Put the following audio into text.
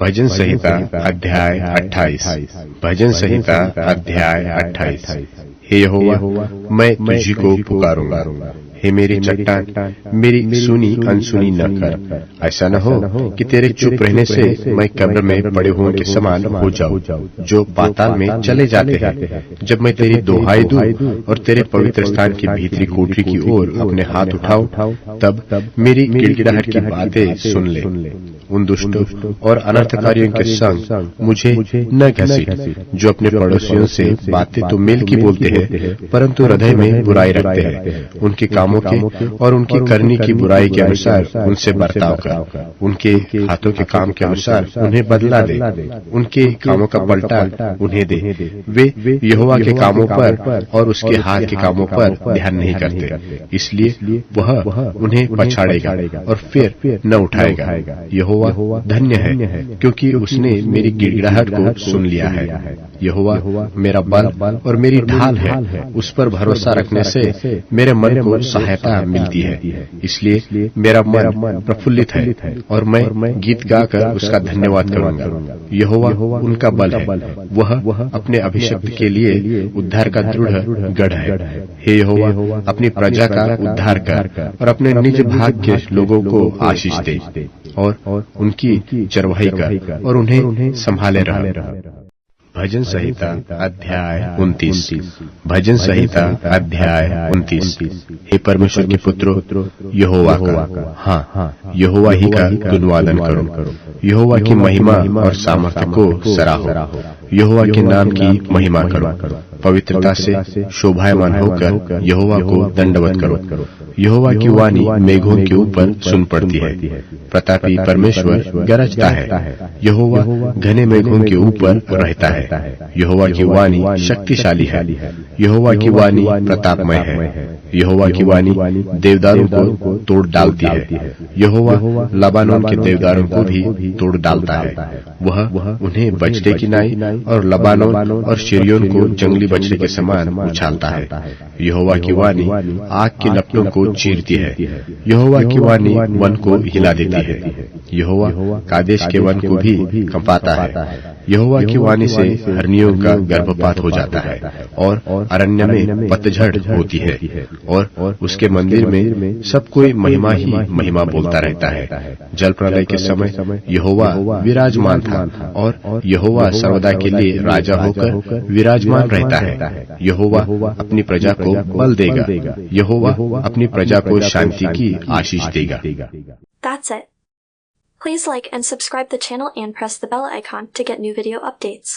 भजन संहिता अध्याय 28। भजन संहिता अध्याय 28। हे यहोवा, मैं तुझी को पुकारूंगा। हे मेरी चट्टान, मेरी सुनी अनसुनी न कर। ऐसा न हो कि तेरे चुप रहने से मैं कब्र में पड़े हुओं के समान हो जाऊं, जो पाताल में चले जाते हैं। जब मैं तेरी दोहाई दूं और तेरे पवित्र स्थान की भीतरी कोठरी की ओर अपने हाथ उठाऊं, तब मेरी गिड़गिड़ाहट की बातें सुन ले। उन दुष्टों और अनर्थकारियों के संग मुझे न घसीट, जो अपने पड़ोसियों से बातें तो मेल की बोलते हैं, परंतु हृदय में बुराई रखते हैं। उनके कामों के और उनकी करनी की बुराई के अनुसार उनसे बर्ताव कर। उनके हाथों के काम के अनुसार उन्हें बदला दे। उनके कामों का पलटा उन्हें दे। वे यहोवा के कामों पर और उसके हाथ के कामों पर ध्यान नहीं करते, इसलिए वह उन्हें पछाड़ेगा और फिर न उठाएगा। यहोवा धन्य है, क्योंकि उसने मेरी गिड़गिड़ाहट को सुन लिया है। यहोवा मेरा बल और मेरी ढाल है, उस पर भरोसा रखने से मेरे मन को सहायता मिलती है। इसलिए मेरा मन प्रफुल्लित है और मैं गीत गाकर उसका धन्यवाद करूंगा। यहोवा उनका बल है, वह अपने अभिषिक्त के लिए उद्धार का दृढ़ गढ़ है। हे यहोवा, अपनी प्रजा का उद्धार कर और अपने निज भाग के लोगों को आशीष दे और उनकी चरवाही कर और उन्हें संभाले रह। भजन संहिता अध्याय 29। भजन संहिता अध्याय 29। हे परमेश्वर के पुत्रों, यहोवा का, हाँ, यहोवा ही का गुणवादन करो। यहोवा की महिमा और सामर्थ्य को सराहो। यहोवा के नाम की महिमा करो। पवित्रता से शोभायमान होकर यहोवा को दंडवत करो। यहोवा की वाणी मेघों के ऊपर सुन पड़ती है। प्रतापी परमेश्वर गरजता है। यहोवा घने मेघों के ऊपर रहता है। यहोवा की वाणी शक्तिशाली है। यहोवा की वाणी प्रतापमय है। यहोवा की वाणी देवदारों को तोड़ डालती है। यहोवा लबानोन के देवदारों को भी तोड़ डालता है। वह उन्हें बछड़े की नाई और लबानोन और शिरियोन को जंगली बछड़े के समान उछालता है। यहोवा की वाणी आग की लपटों को चीरती है। यहोवा की वाणी वन को हिला देती है। यहोवा कादेश के वन को भी कंपाता है। यहोवा की वाणी से हरनियों का गर्भपात हो जाता है और अरण्य में पतझड़ होती है और उसके मंदिर में सब कोई महिमा ही महिमा बोलता रहता है। जल प्रलय के समय यहोवा विराजमान था और यहोवा सर्वदा के लिए राजा होकर विराजमान रहता है। यहोवा अपनी प्रजा को बल देगा। यहोवा अपनी प्रजा को शांति की आशीष देगा। That's it. Please like and subscribe the channel and press the bell icon to get new video updates.